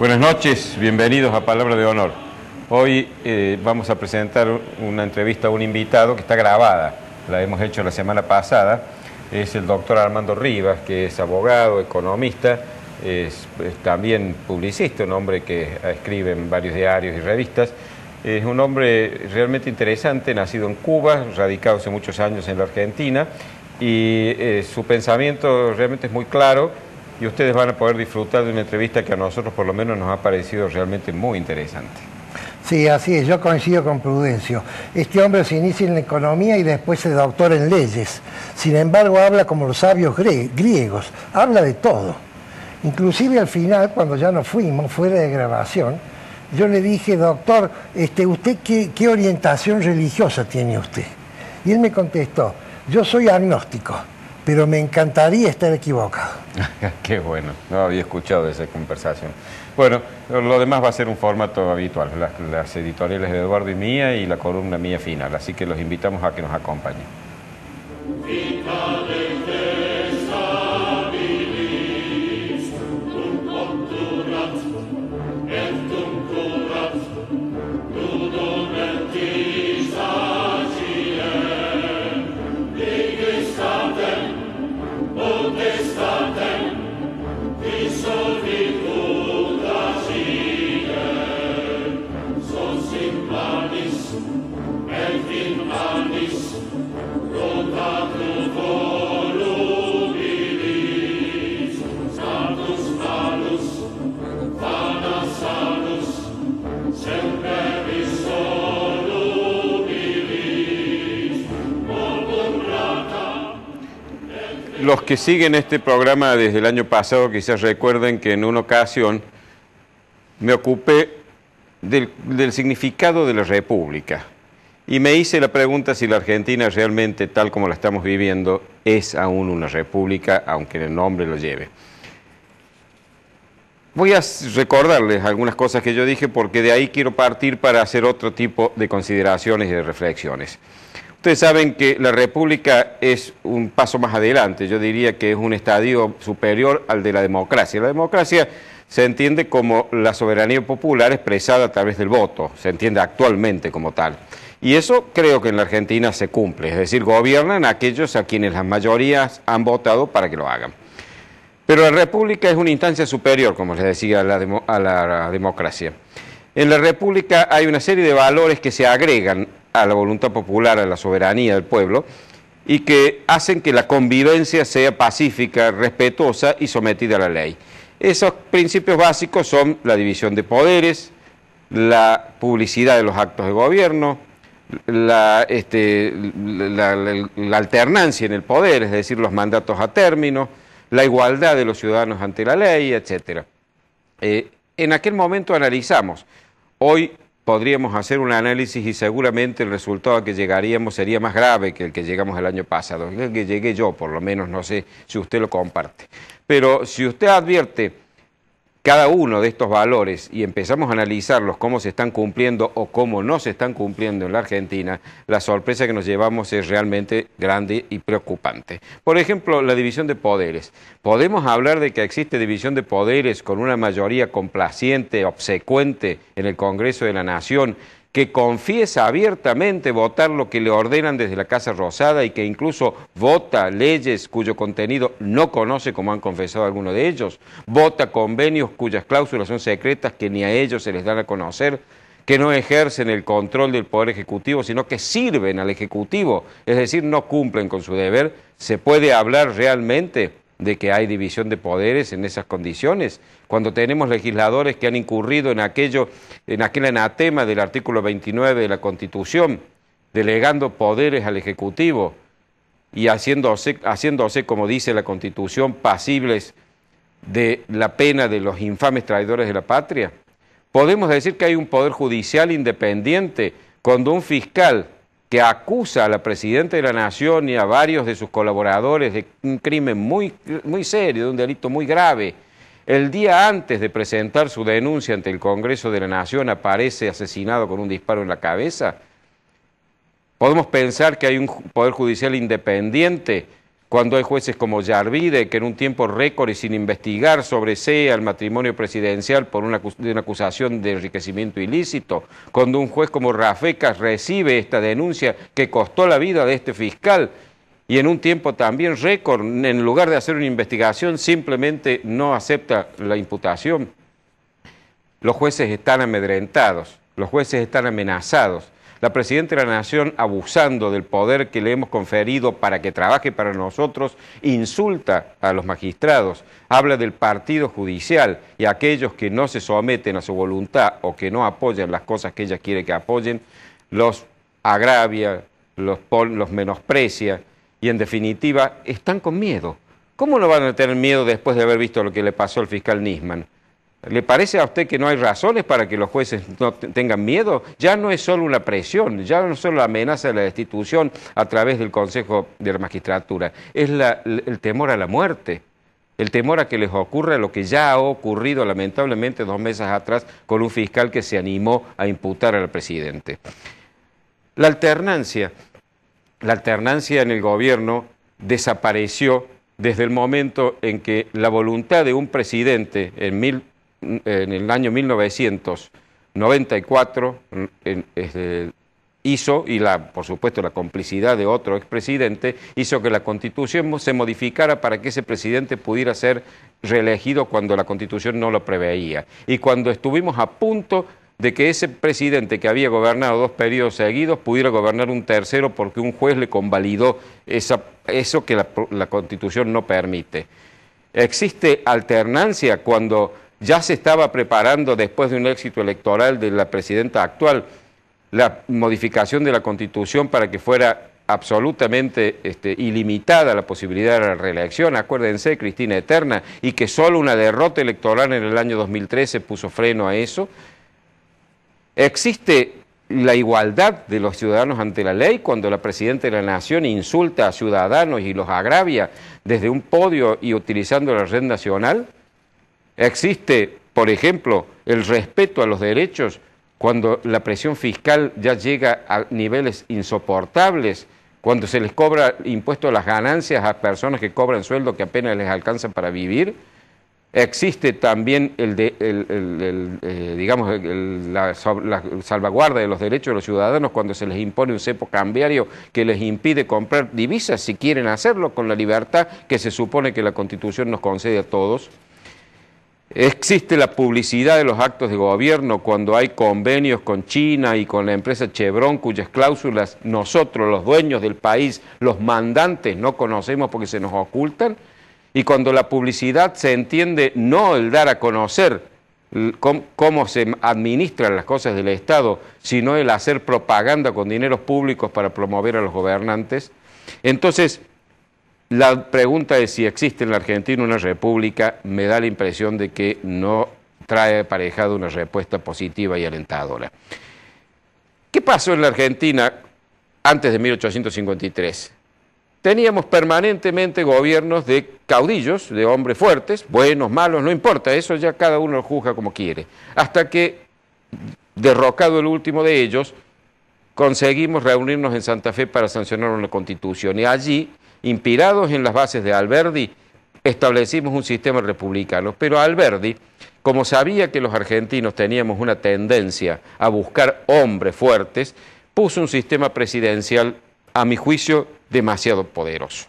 Buenas noches, bienvenidos a Palabra de Honor. Hoy vamos a presentar una entrevista a un invitado que está grabada, la hemos hecho la semana pasada. Es el doctor Armando Rivas, que es abogado, economista, es también publicista, un hombre que escribe en varios diarios y revistas. Es un hombre realmente interesante, nacido en Cuba, radicado hace muchos años en la Argentina, y su pensamiento realmente es muy claro. Y ustedes van a poder disfrutar de una entrevista que a nosotros por lo menos nos ha parecido realmente muy interesante. Sí, así es, yo coincido con Prudencio. Este hombre se inicia en la economía y después se doctora en leyes. Sin embargo, habla como los sabios griegos, habla de todo. Inclusive al final, cuando ya nos fuimos fuera de grabación, yo le dije, doctor, ¿usted qué orientación religiosa tiene usted? Y él me contestó, yo soy agnóstico, pero me encantaría estar equivocado. Qué bueno, no había escuchado de esa conversación. Bueno, lo demás va a ser un formato habitual, las editoriales de Eduardo y mía y la columna mía final, así que los invitamos a que nos acompañen. Los que siguen este programa desde el año pasado quizás recuerden que en una ocasión me ocupé del significado de la República y me hice la pregunta si la Argentina realmente, tal como la estamos viviendo, es aún una república, aunque el nombre lo lleve. Voy a recordarles algunas cosas que yo dije porque de ahí quiero partir para hacer otro tipo de consideraciones y de reflexiones. Ustedes saben que la República es un paso más adelante, yo diría que es un estadio superior al de la democracia. La democracia se entiende como la soberanía popular expresada a través del voto, se entiende actualmente como tal. Y eso creo que en la Argentina se cumple, es decir, gobiernan aquellos a quienes las mayorías han votado para que lo hagan. Pero la República es una instancia superior, como les decía, a la democracia. En la República hay una serie de valores que se agregan a la voluntad popular, a la soberanía del pueblo, y que hacen que la convivencia sea pacífica, respetuosa y sometida a la ley. Esos principios básicos son la división de poderes, la publicidad de los actos de gobierno, la alternancia en el poder, es decir, los mandatos a término, la igualdad de los ciudadanos ante la ley, etc. En aquel momento analizamos. Hoy podríamos hacer un análisis y seguramente el resultado a que llegaríamos sería más grave que el que llegamos el año pasado, el que llegué yo, por lo menos, no sé si usted lo comparte. Pero si usted advierte cada uno de estos valores y empezamos a analizarlos, cómo se están cumpliendo o cómo no se están cumpliendo en la Argentina, la sorpresa que nos llevamos es realmente grande y preocupante. Por ejemplo, la división de poderes. ¿Podemos hablar de que existe división de poderes con una mayoría complaciente, obsecuente en el Congreso de la Nación, que confiesa abiertamente votar lo que le ordenan desde la Casa Rosada y que incluso vota leyes cuyo contenido no conoce, como han confesado algunos de ellos, vota convenios cuyas cláusulas son secretas que ni a ellos se les dan a conocer, que no ejercen el control del Poder Ejecutivo, sino que sirven al Ejecutivo, es decir, no cumplen con su deber? ¿Se puede hablar realmente de que hay división de poderes en esas condiciones? Cuando tenemos legisladores que han incurrido en aquel anatema del artículo 29 de la Constitución, delegando poderes al Ejecutivo y haciéndose, como dice la Constitución, pasibles de la pena de los infames traidores de la patria. Podemos decir que hay un poder judicial independiente cuando un fiscal que acusa a la Presidenta de la Nación y a varios de sus colaboradores de un crimen muy serio, de un delito muy grave, el día antes de presentar su denuncia ante el Congreso de la Nación aparece asesinado con un disparo en la cabeza. Podemos pensar que hay un Poder Judicial independiente cuando hay jueces como Yarvide, que en un tiempo récord y sin investigar sobresea el matrimonio presidencial por una acusación de enriquecimiento ilícito, cuando un juez como Rafecas recibe esta denuncia que costó la vida de este fiscal, y en un tiempo también récord, en lugar de hacer una investigación, simplemente no acepta la imputación. Los jueces están amedrentados, los jueces están amenazados. La Presidenta de la Nación, abusando del poder que le hemos conferido para que trabaje para nosotros, insulta a los magistrados, habla del partido judicial y a aquellos que no se someten a su voluntad o que no apoyan las cosas que ella quiere que apoyen, los agravia, los menosprecia y en definitiva están con miedo. ¿Cómo no van a tener miedo después de haber visto lo que le pasó al fiscal Nisman? ¿Le parece a usted que no hay razones para que los jueces no tengan miedo? Ya no es solo una presión, ya no es solo la amenaza de la destitución a través del Consejo de la Magistratura, es el temor a la muerte, el temor a que les ocurra lo que ya ha ocurrido lamentablemente 2 meses atrás con un fiscal que se animó a imputar al presidente. La alternancia en el gobierno desapareció desde el momento en que la voluntad de un presidente en el año 1994 hizo, y por supuesto la complicidad de otro expresidente, hizo que la Constitución se modificara para que ese presidente pudiera ser reelegido cuando la Constitución no lo preveía. Y cuando estuvimos a punto de que ese presidente que había gobernado 2 periodos seguidos pudiera gobernar un tercero porque un juez le convalidó eso que la Constitución no permite. Existe alternancia cuando ya se estaba preparando, después de un éxito electoral de la presidenta actual, la modificación de la Constitución para que fuera absolutamente ilimitada la posibilidad de la reelección. Acuérdense, Cristina Eterna, y que solo una derrota electoral en el año 2013 puso freno a eso. Existe la igualdad de los ciudadanos ante la ley cuando la Presidenta de la Nación insulta a ciudadanos y los agravia desde un podio y utilizando la red nacional. Existe, por ejemplo, el respeto a los derechos cuando la presión fiscal ya llega a niveles insoportables, cuando se les cobra impuesto a las ganancias a personas que cobran sueldo que apenas les alcanza para vivir. Existe también la salvaguarda de los derechos de los ciudadanos cuando se les impone un cepo cambiario que les impide comprar divisas si quieren hacerlo con la libertad que se supone que la Constitución nos concede a todos. Existe la publicidad de los actos de gobierno cuando hay convenios con China y con la empresa Chevron, cuyas cláusulas nosotros, los dueños del país, los mandantes, no conocemos porque se nos ocultan. Y cuando la publicidad se entiende no el dar a conocer cómo se administran las cosas del Estado, sino el hacer propaganda con dineros públicos para promover a los gobernantes. Entonces, la pregunta de si existe en la Argentina una república me da la impresión de que no trae aparejado una respuesta positiva y alentadora. ¿Qué pasó en la Argentina antes de 1853? Teníamos permanentemente gobiernos de caudillos, de hombres fuertes, buenos, malos, no importa, eso ya cada uno lo juzga como quiere. Hasta que, derrocado el último de ellos, conseguimos reunirnos en Santa Fe para sancionar una Constitución. Y allí, inspirados en las bases de Alberdi, establecimos un sistema republicano. Pero Alberdi, como sabía que los argentinos teníamos una tendencia a buscar hombres fuertes, puso un sistema presidencial, a mi juicio, demasiado poderoso,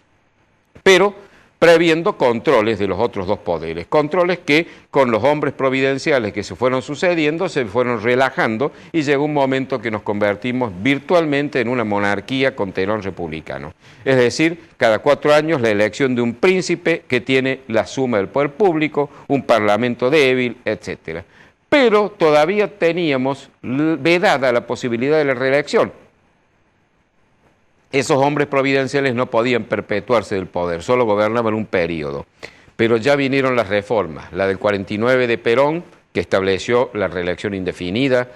pero previendo controles de los otros 2 poderes, controles que con los hombres providenciales que se fueron sucediendo se fueron relajando y llegó un momento que nos convertimos virtualmente en una monarquía con tenor republicano. Es decir, cada 4 años la elección de un príncipe que tiene la suma del poder público, un parlamento débil, etc. Pero todavía teníamos vedada la posibilidad de la reelección. Esos hombres providenciales no podían perpetuarse del poder, solo gobernaban un periodo. Pero ya vinieron las reformas, la del 49 de Perón, que estableció la reelección indefinida,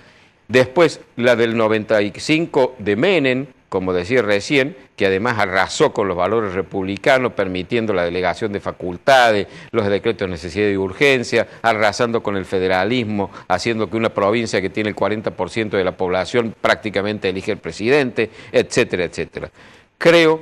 después la del 95 de Menem, como decía recién, que además arrasó con los valores republicanos, permitiendo la delegación de facultades, los decretos de necesidad y urgencia, arrasando con el federalismo, haciendo que una provincia que tiene el 40% de la población prácticamente elige el presidente, etcétera, etcétera. Creo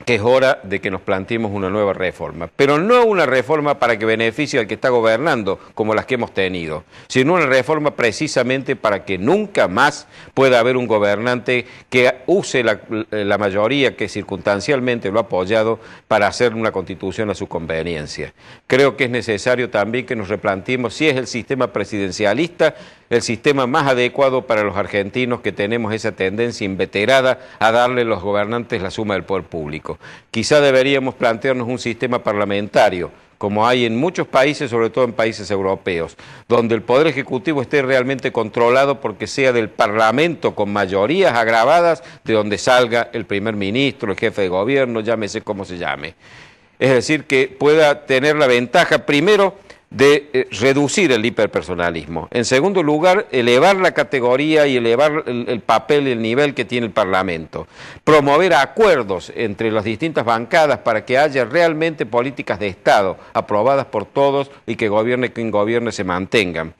que es hora de que nos planteemos una nueva reforma, pero no una reforma para que beneficie al que está gobernando, como las que hemos tenido, sino una reforma precisamente para que nunca más pueda haber un gobernante que use la mayoría que circunstancialmente lo ha apoyado para hacer una constitución a su conveniencia. Creo que es necesario también que nos replanteemos si es el sistema presidencialista el sistema más adecuado para los argentinos que tenemos esa tendencia inveterada a darle a los gobernantes la suma del poder público. Quizá deberíamos plantearnos un sistema parlamentario, como hay en muchos países, sobre todo en países europeos, donde el Poder Ejecutivo esté realmente controlado porque sea del Parlamento con mayorías agravadas de donde salga el primer ministro, el jefe de gobierno, llámese como se llame. Es decir, que pueda tener la ventaja, primero, de reducir el hiperpersonalismo. En segundo lugar, elevar la categoría y elevar el papel y el nivel que tiene el Parlamento. Promover acuerdos entre las distintas bancadas para que haya realmente políticas de Estado aprobadas por todos y que gobierne quien gobierne se mantengan.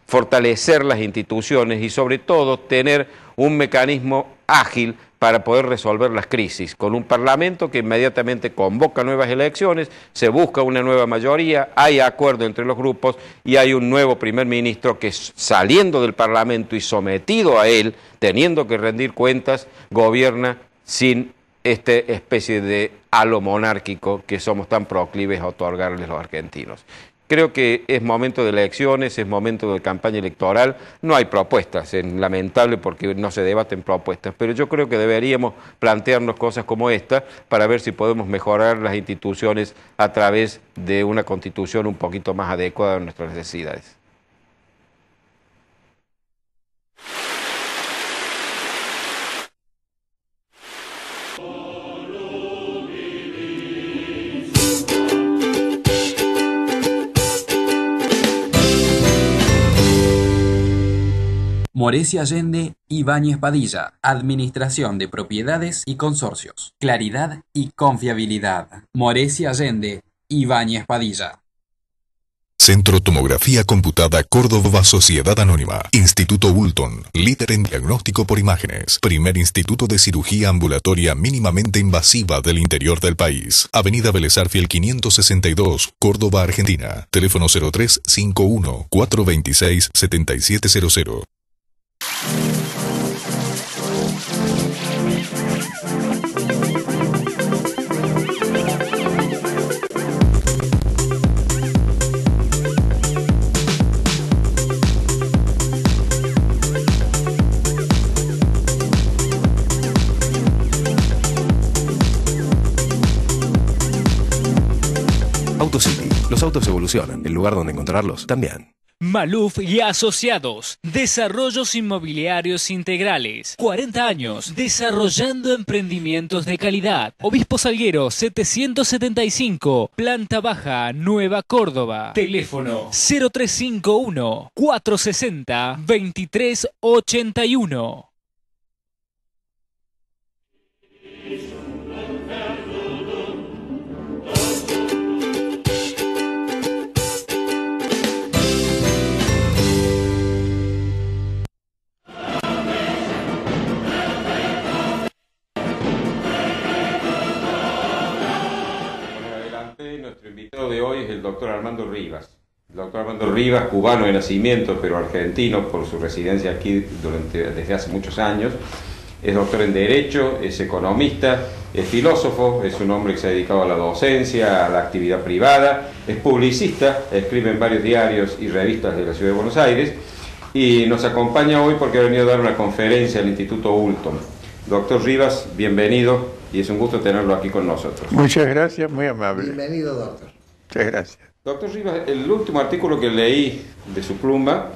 Fortalecer las instituciones y sobre todo tener un mecanismo ágil para poder resolver las crisis, con un Parlamento que inmediatamente convoca nuevas elecciones, se busca una nueva mayoría, hay acuerdo entre los grupos y hay un nuevo primer ministro que saliendo del Parlamento y sometido a él, teniendo que rendir cuentas, gobierna sin esta especie de halo monárquico que somos tan proclives a otorgarles los argentinos. Creo que es momento de elecciones, es momento de campaña electoral, no hay propuestas, es lamentable porque no se debaten propuestas, pero yo creo que deberíamos plantearnos cosas como esta para ver si podemos mejorar las instituciones a través de una constitución un poquito más adecuada a nuestras necesidades. Morecia Allende, Ibáñez Padilla, Administración de Propiedades y Consorcios. Claridad y confiabilidad. Morecia Allende, Ibáñez Padilla. Centro Tomografía Computada Córdoba Sociedad Anónima. Instituto Bulton, líder en diagnóstico por imágenes. Primer instituto de cirugía ambulatoria mínimamente invasiva del interior del país. Avenida Vélez Arfiel 562, Córdoba, Argentina. Teléfono 0351 426 7700. AutoCity. Los autos evolucionan. El lugar donde encontrarlos también. Maluf y Asociados, desarrollos inmobiliarios integrales, 40 años, desarrollando emprendimientos de calidad. Obispo Salguero 775, planta baja, Nueva Córdoba. Teléfono 0351 460 2381. Nuestro invitado de hoy es el doctor Armando Rivas. El doctor Armando Rivas, cubano de nacimiento, pero argentino por su residencia aquí desde hace muchos años. Es doctor en Derecho, es economista, es filósofo, es un hombre que se ha dedicado a la docencia, a la actividad privada, es publicista, escribe en varios diarios y revistas de la Ciudad de Buenos Aires y nos acompaña hoy porque ha venido a dar una conferencia al Instituto Bulton. Doctor Rivas, bienvenido y es un gusto tenerlo aquí con nosotros. Muchas gracias, muy amable. Bienvenido, doctor. Muchas gracias. Doctor Rivas, el último artículo que leí de su pluma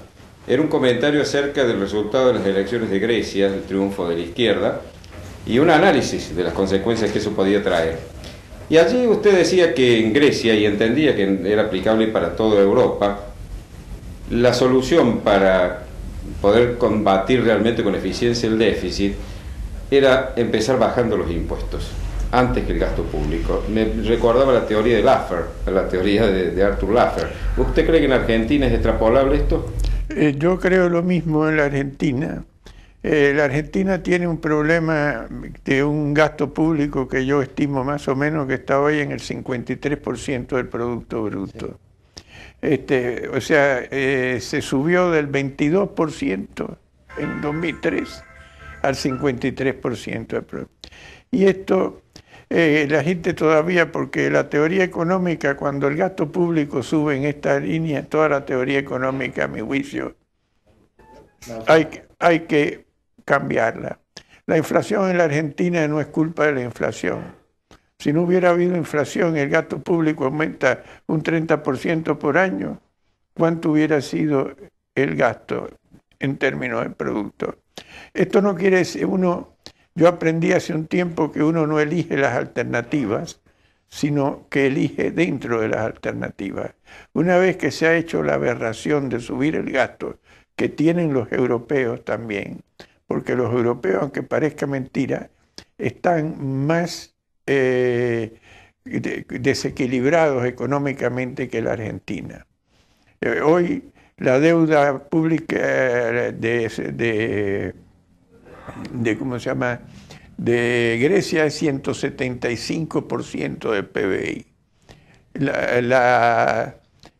era un comentario acerca del resultado de las elecciones de Grecia, el triunfo de la izquierda, y un análisis de las consecuencias que eso podía traer. Y allí usted decía que en Grecia, y entendía que era aplicable para toda Europa, la solución para poder combatir realmente con eficiencia el déficit era empezar bajando los impuestos, antes que el gasto público. Me recordaba la teoría de Laffer, la teoría de Arthur Laffer. ¿Usted cree que en Argentina es extrapolable esto? Yo creo lo mismo en la Argentina. La Argentina tiene un problema de un gasto público que yo estimo más o menos que está hoy en el 53% del Producto Bruto. O sea, se subió del 22% en 2003 al 53% del producto. Y esto, la gente todavía, porque la teoría económica, cuando el gasto público sube en esta línea, toda la teoría económica, a mi juicio, hay que cambiarla. La inflación en la Argentina no es culpa de la inflación. Si no hubiera habido inflación, el gasto público aumenta un 30% por año, ¿cuánto hubiera sido el gasto en términos de producto? Esto no quiere decir, yo aprendí hace un tiempo que uno no elige las alternativas, sino que elige dentro de las alternativas. Una vez que se ha hecho la aberración de subir el gasto, que tienen los europeos también, porque los europeos, aunque parezca mentira, están más desequilibrados económicamente que la Argentina. Hoy la deuda pública ¿cómo se llama?, de Grecia es 175% del PBI.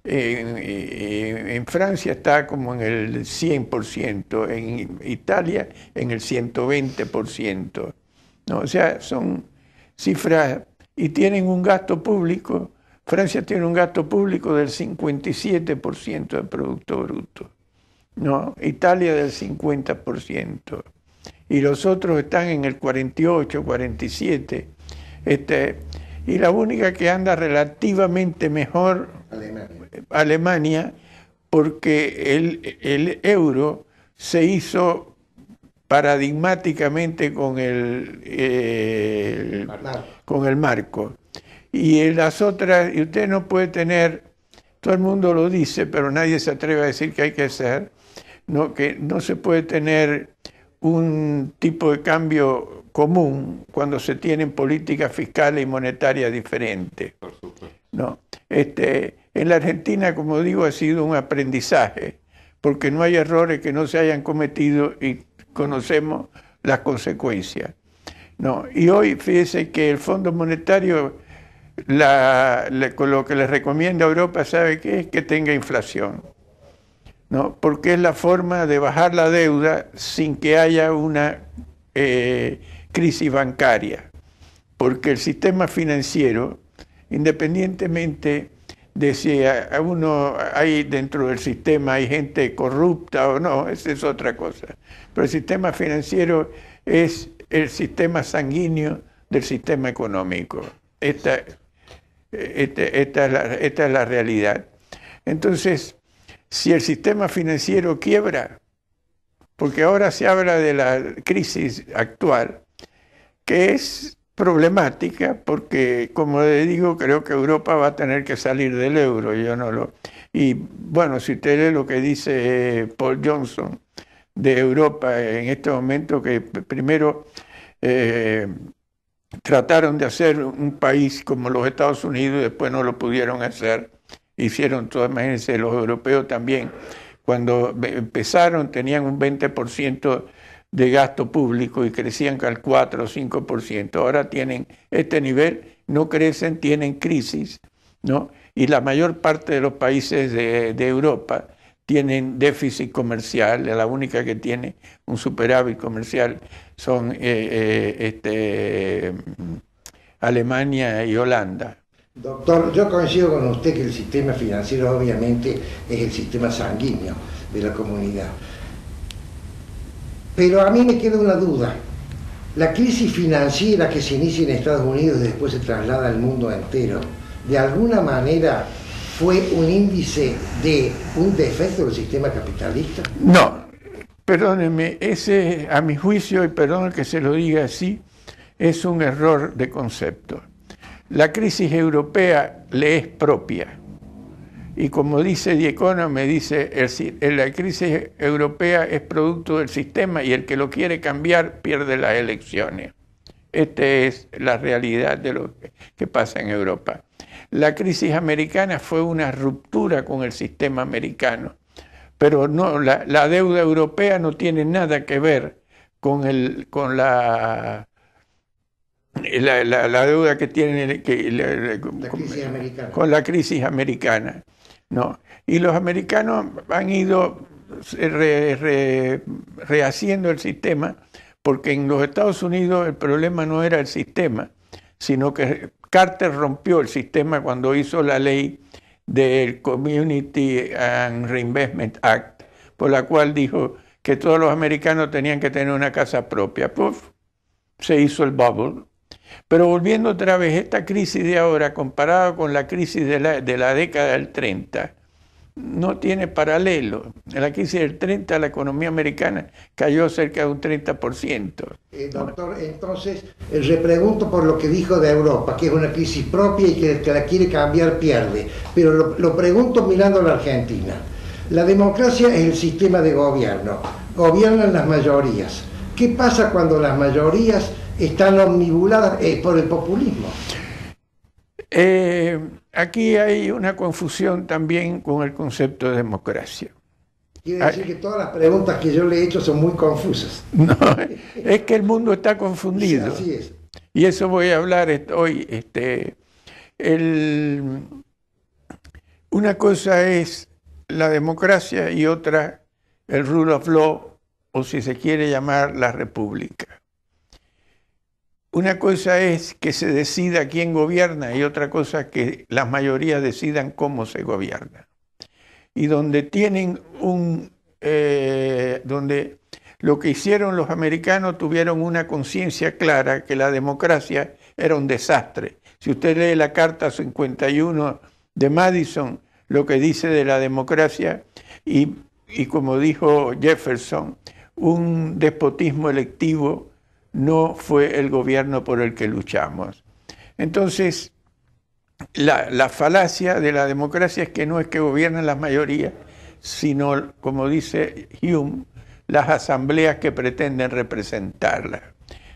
En Francia está como en el 100%, en Italia en el 120%. ¿No? O sea, son cifras, y tienen un gasto público. Francia tiene un gasto público del 57% del Producto Bruto, ¿no? Italia del 50%, y los otros están en el 48, 47. Y la única que anda relativamente mejor, Alemania, porque el euro se hizo paradigmáticamente con el marco. Y en las otras, y usted no puede tener, todo el mundo lo dice, pero nadie se atreve a decir que hay que hacer, ¿no? Que no se puede tener un tipo de cambio común cuando se tienen políticas fiscales y monetarias diferentes, ¿no? En la Argentina, como digo, ha sido un aprendizaje, porque no hay errores que no se hayan cometido y conocemos las consecuencias, ¿no? Y hoy, fíjese que el Fondo Monetario, con lo que le recomienda a Europa, ¿sabe qué es? Que tenga inflación, ¿no? Porque es la forma de bajar la deuda sin que haya una crisis bancaria, porque el sistema financiero, independientemente de si hay dentro del sistema hay gente corrupta o no, esa es otra cosa, pero el sistema financiero es el sistema sanguíneo del sistema económico. Esta es la realidad. Entonces, si el sistema financiero quiebra, porque ahora se habla de la crisis actual, que es problemática, porque, como le digo, creo que Europa va a tener que salir del euro. Y bueno, si usted lee lo que dice Paul Johnson de Europa en este momento, que primero trataron de hacer un país como los Estados Unidos y después no lo pudieron hacer. Hicieron todo, imagínense, los europeos también. Cuando empezaron tenían un 20% de gasto público y crecían al 4 o 5%. Ahora tienen este nivel, no crecen, tienen crisis, ¿no? Y la mayor parte de los países de Europa tienen déficit comercial. La única que tiene un superávit comercial son Alemania y Holanda. Doctor, yo coincido con usted que el sistema financiero obviamente es el sistema sanguíneo de la comunidad. Pero a mí me queda una duda. La crisis financiera que se inicia en Estados Unidos y después se traslada al mundo entero, ¿de alguna manera fue un índice de un defecto del sistema capitalista? No, perdónenme, ese, a mi juicio, y perdón que se lo diga así, es un error de concepto. La crisis europea le es propia. Y como dice The Economist, dice, la crisis europea es producto del sistema y el que lo quiere cambiar pierde las elecciones. Esta es la realidad de lo que pasa en Europa. La crisis americana fue una ruptura con el sistema americano, pero no, la deuda europea no tiene nada que ver con la deuda que tienen con la crisis americana, ¿no? Y los americanos han ido rehaciendo el sistema, porque en los Estados Unidos el problema no era el sistema, sino que Carter rompió el sistema cuando hizo la ley del Community and Reinvestment Act, por la cual dijo que todos los americanos tenían que tener una casa propia. Puff, se hizo el bubble. Pero volviendo otra vez, esta crisis de ahora, comparada con la crisis de la década del 30, no tiene paralelo. En la crisis del 30 la economía americana cayó cerca de un 30%. Doctor, entonces repregunto por lo que dijo de Europa, que es una crisis propia y que el que la quiere cambiar pierde. Pero lo pregunto mirando a la Argentina. La democracia es el sistema de gobierno. Gobiernan las mayorías. ¿Qué pasa cuando las mayorías están omnibuladas por el populismo? Aquí hay una confusión también con el concepto de democracia. Quiere decir que todas las preguntas que yo le he hecho son muy confusas. No, es que el mundo está confundido. Sí, así es. Y eso voy a hablar hoy. Una cosa es la democracia y otra el rule of law, o si se quiere llamar la república. Una cosa es que se decida quién gobierna y otra cosa que las mayorías decidan cómo se gobierna. Y donde donde lo que hicieron los americanos, tuvieron una conciencia clara que la democracia era un desastre. Si usted lee la Carta 51 de Madison, lo que dice de la democracia, y como dijo Jefferson, un despotismo electivo no fue el gobierno por el que luchamos. Entonces, la falacia de la democracia es que no es que gobiernen las mayorías, sino, como dice Hume, las asambleas que pretenden representarla,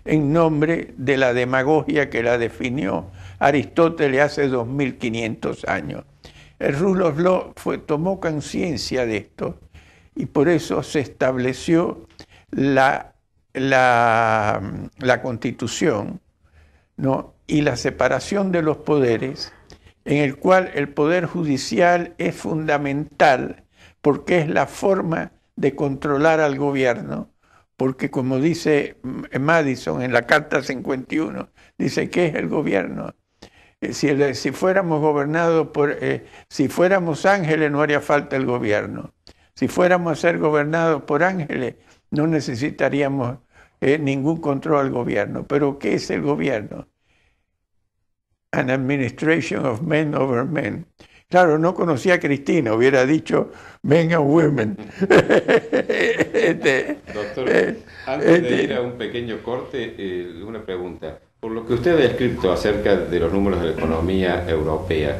en nombre de la demagogia que la definió Aristóteles hace 2500 años. El rule of law tomó conciencia de esto y por eso se estableció la Constitución, ¿no? Y la separación de los poderes, en el cual el poder judicial es fundamental porque es la forma de controlar al gobierno, porque como dice Madison en la Carta 51, dice, ¿qué es el gobierno? Si fuéramos gobernados si fuéramos ángeles no haría falta el gobierno. Si fuéramos a ser gobernados por ángeles no necesitaríamos ningún control al gobierno. Pero ¿qué es el gobierno? An administration of men over men. Claro, no conocía a Cristina, hubiera dicho men and women. Doctor, antes de ir a un pequeño corte, una pregunta. Por lo que usted ha descrito acerca de los números de la economía europea,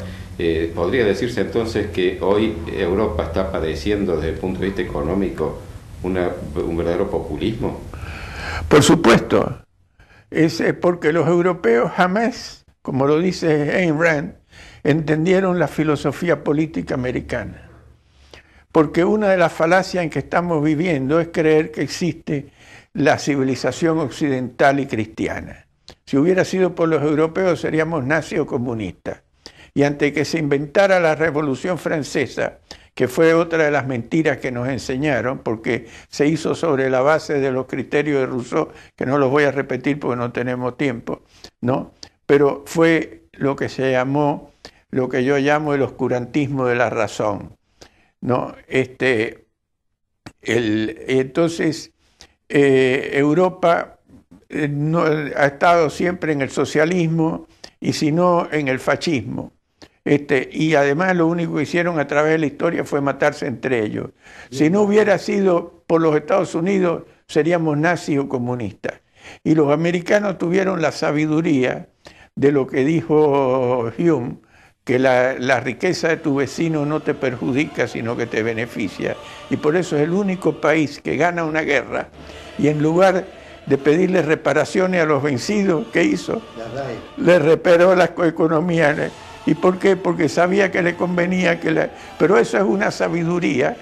¿podría decirse entonces que hoy Europa está padeciendo desde el punto de vista económico un verdadero populismo? Por supuesto. Es porque los europeos jamás, como lo dice Ayn Rand, entendieron la filosofía política americana. Porque una de las falacias en que estamos viviendo es creer que existe la civilización occidental y cristiana. Si hubiera sido por los europeos seríamos nazis o comunistas. Y antes que se inventara la Revolución Francesa, que fue otra de las mentiras que nos enseñaron, porque se hizo sobre la base de los criterios de Rousseau, que no los voy a repetir porque no tenemos tiempo, ¿no? Pero fue lo que se llamó, lo que yo llamo el oscurantismo de la razón, ¿no? Entonces, Europa no, ha estado siempre en el socialismo y si no en el fascismo. Y además lo único que hicieron a través de la historia fue matarse entre ellos. Si no hubiera sido por los Estados Unidos, seríamos nazis o comunistas. Y los americanos tuvieron la sabiduría de lo que dijo Hume, que la riqueza de tu vecino no te perjudica, sino que te beneficia. Y por eso es el único país que gana una guerra y en lugar de pedirle reparaciones a los vencidos, ¿qué hizo? Le reparó la economía. ¿Y por qué? Porque sabía que le convenía Pero eso es una sabiduría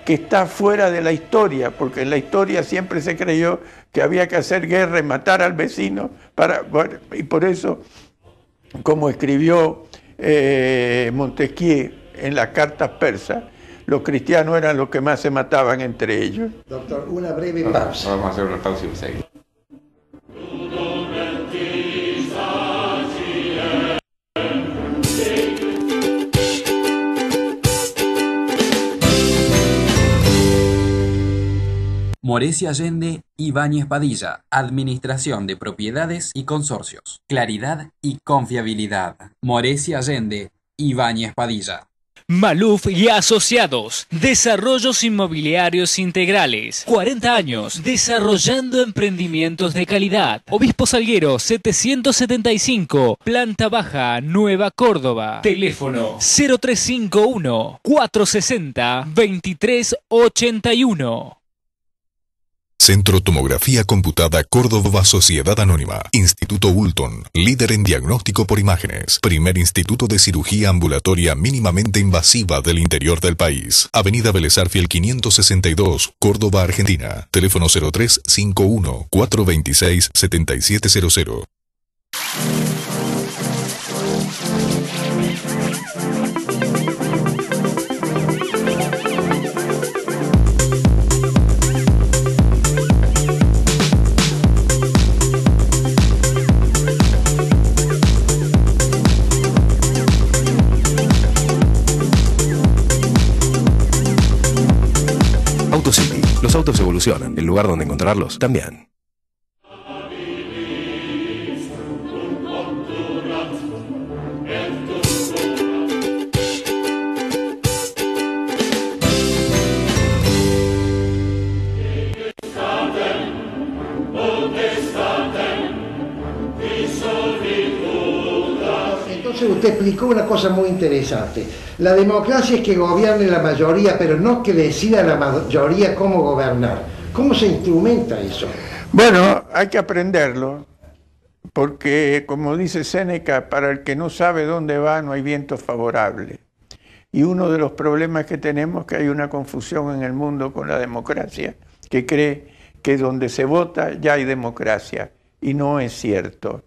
que está fuera de la historia, porque en la historia siempre se creyó que había que hacer guerra y matar al vecino, bueno, y por eso, como escribió Montesquieu en las cartas persas, los cristianos eran los que más se mataban entre ellos. Doctor, una breve pausa. Vamos a hacer una pausa y seguimos. Morecia Allende, Ibáñez Padilla, Administración de Propiedades y Consorcios. Claridad y confiabilidad. Morecia Allende, Ibáñez Padilla. Maluf y Asociados, Desarrollos Inmobiliarios Integrales. 40 años desarrollando emprendimientos de calidad. Obispo Salguero 775, Planta Baja, Nueva Córdoba. Teléfono 0351 460 2381. Centro Tomografía Computada Córdoba Sociedad Anónima. Instituto Ulton, líder en diagnóstico por imágenes. Primer instituto de cirugía ambulatoria mínimamente invasiva del interior del país. Avenida Vélez Arfiel 562, Córdoba, Argentina. Teléfono 0351 426 7700. AutoCity. Los autos evolucionan. El lugar donde encontrarlos también. Entonces usted explicó una cosa muy interesante. La democracia es que gobierne la mayoría, pero no que decida la mayoría cómo gobernar. ¿Cómo se instrumenta eso? Bueno, hay que aprenderlo, porque como dice Séneca, para el que no sabe dónde va no hay viento favorable. Y uno de los problemas que tenemos es que hay una confusión en el mundo con la democracia, que cree que donde se vota ya hay democracia, y no es cierto.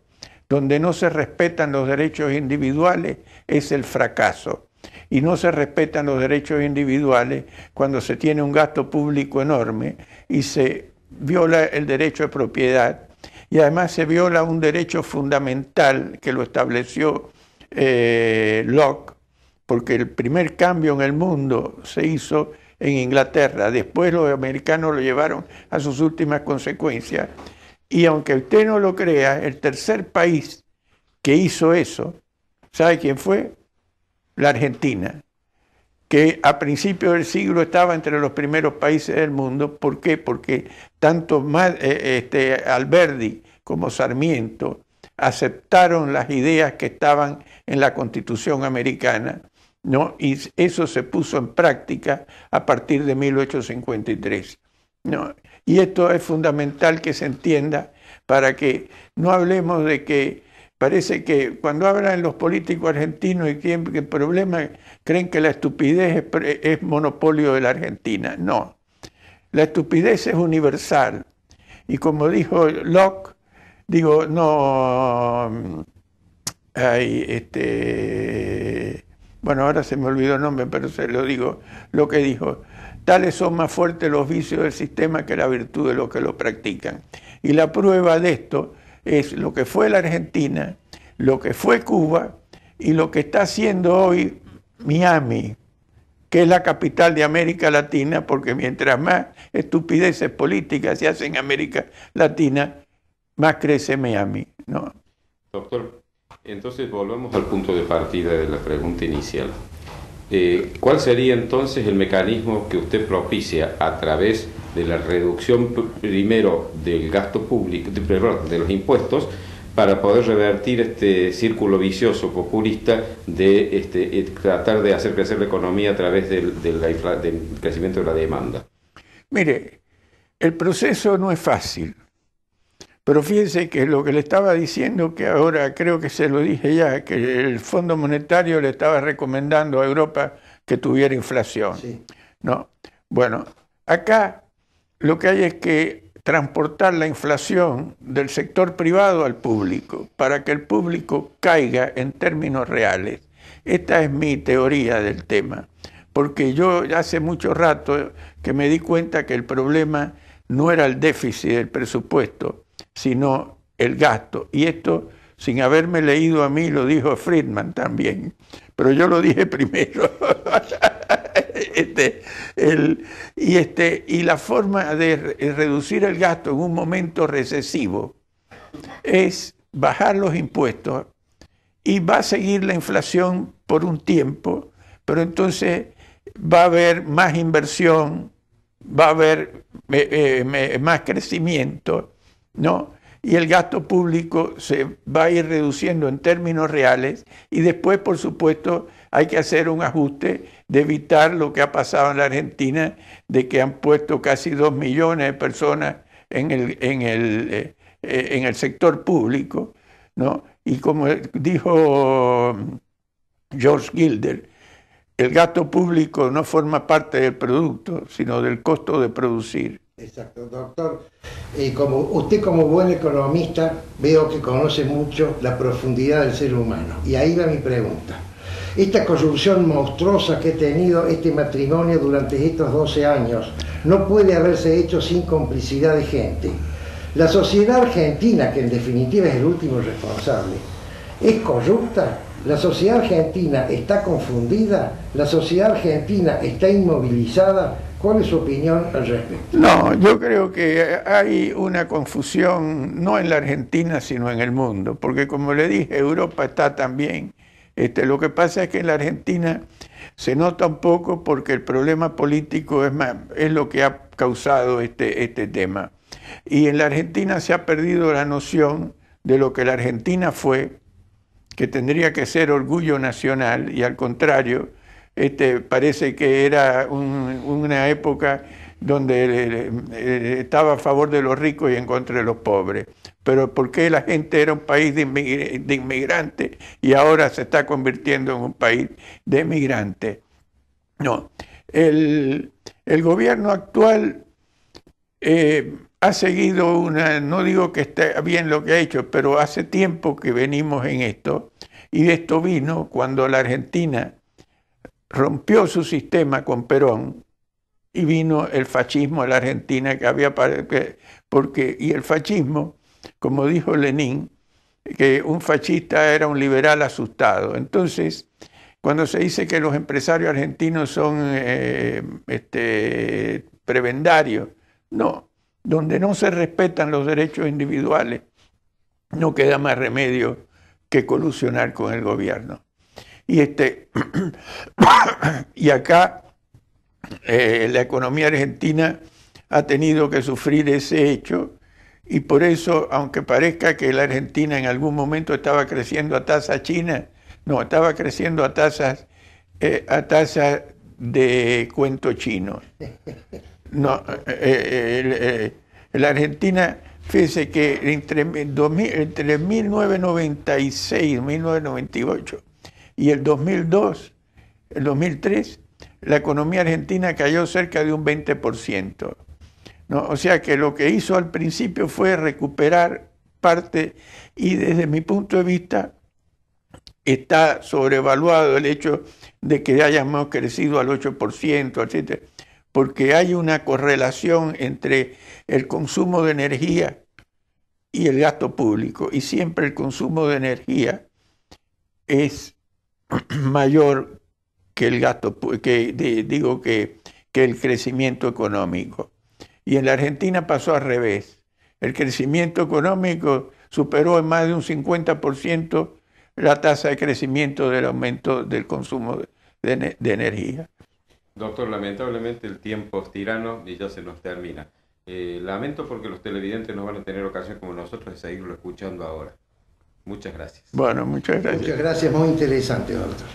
Donde no se respetan los derechos individuales es el fracaso. Y no se respetan los derechos individuales cuando se tiene un gasto público enorme y se viola el derecho de propiedad. Y además se viola un derecho fundamental que lo estableció Locke, porque el primer cambio en el mundo se hizo en Inglaterra. Después los americanos lo llevaron a sus últimas consecuencias. Y aunque usted no lo crea, el tercer país que hizo eso, ¿sabe quién fue? La Argentina, que a principios del siglo estaba entre los primeros países del mundo. ¿Por qué? Porque tanto Alberdi como Sarmiento aceptaron las ideas que estaban en la Constitución americana, ¿no? Y eso se puso en práctica a partir de 1853, ¿no? Y esto es fundamental que se entienda para que no hablemos de que parece que cuando hablan los políticos argentinos y tienen el problema, creen que la estupidez es monopolio de la Argentina. No, la estupidez es universal. Y como dijo Locke, digo, no, bueno, ahora se me olvidó el nombre, pero se lo digo, lo que dijo: tales son más fuertes los vicios del sistema que la virtud de los que lo practican. Y la prueba de esto es lo que fue la Argentina, lo que fue Cuba y lo que está haciendo hoy Miami, que es la capital de América Latina, porque mientras más estupideces políticas se hacen en América Latina, más crece Miami, ¿no? Doctor, entonces volvemos al punto de partida de la pregunta inicial. ¿Cuál sería entonces el mecanismo que usted propicia a través de la reducción primero del gasto público, de los impuestos, para poder revertir este círculo vicioso populista de tratar de hacer crecer la economía a través del crecimiento de la demanda? Mire, el proceso no es fácil, pero fíjense que lo que le estaba diciendo, que ahora creo que se lo dije ya, que el Fondo Monetario le estaba recomendando a Europa que tuviera inflación, Sí. ¿no? Bueno, acá lo que hay es que transportar la inflación del sector privado al público para que el público caiga en términos reales. Esta es mi teoría del tema, porque yo hace mucho rato que me di cuenta que el problema no era el déficit del presupuesto, sino el gasto. Y esto, sin haberme leído a mí, lo dijo Friedman también, pero yo lo dije primero. Y la forma de reducir el gasto en un momento recesivo es bajar los impuestos, y va a seguir la inflación por un tiempo, pero entonces va a haber más inversión, va a haber más crecimiento, ¿no? Y el gasto público se va a ir reduciendo en términos reales, y después, por supuesto, hay que hacer un ajuste de evitar lo que ha pasado en la Argentina, de que han puesto casi 2 millones de personas en el sector público, ¿no? Y como dijo George Gilder, el gasto público no forma parte del producto, sino del costo de producir. Exacto, doctor. Como usted, como buen economista, veo que conoce mucho la profundidad del ser humano. Y ahí va mi pregunta. Esta corrupción monstruosa que ha tenido este matrimonio durante estos 12 años no puede haberse hecho sin complicidad de gente. La sociedad argentina, que en definitiva es el último responsable, ¿es corrupta? ¿La sociedad argentina está confundida? ¿La sociedad argentina está inmovilizada? ¿Cuál es su opinión al respecto? No, yo creo que hay una confusión no en la Argentina, sino en el mundo, porque como le dije, Europa está también. Lo que pasa es que en la Argentina se nota un poco porque el problema político es lo que ha causado este tema. Y en la Argentina se ha perdido la noción de lo que la Argentina fue, que tendría que ser orgullo nacional, y al contrario, parece que era una época donde estaba a favor de los ricos y en contra de los pobres. Pero ¿por qué la gente era un país de inmigrantes y ahora se está convirtiendo en un país de emigrantes? No, el gobierno actual ha seguido no digo que esté bien lo que ha hecho, pero hace tiempo que venimos en esto, y esto vino cuando la Argentina rompió su sistema con Perón, y vino el fascismo a la Argentina, y el fascismo, como dijo Lenin, que un fascista era un liberal asustado. Entonces, cuando se dice que los empresarios argentinos son prebendarios, no, donde no se respetan los derechos individuales, no queda más remedio que colusionar con el gobierno. Y acá la economía argentina ha tenido que sufrir ese hecho, y por eso, aunque parezca que la Argentina en algún momento estaba creciendo a tasa china, no, estaba creciendo a tasas de cuento chino. No, la Argentina, fíjese que entre 1996 y 1998 y el 2003, la economía argentina cayó cerca de un 20%. ¿No? O sea que lo que hizo al principio fue recuperar parte, y desde mi punto de vista está sobrevaluado el hecho de que hayamos crecido al 8%, etc., porque hay una correlación entre el consumo de energía y el gasto público, y siempre el consumo de energía es mayor que el gasto, que el crecimiento económico. Y en la Argentina pasó al revés. El crecimiento económico superó en más de un 50% la tasa de crecimiento del aumento del consumo de energía. Doctor, lamentablemente el tiempo es tirano y ya se nos termina. Lamento porque los televidentes no van a tener ocasión como nosotros de seguirlo escuchando ahora. Muchas gracias. Bueno, muchas gracias. Muchas gracias, muy interesante, doctor.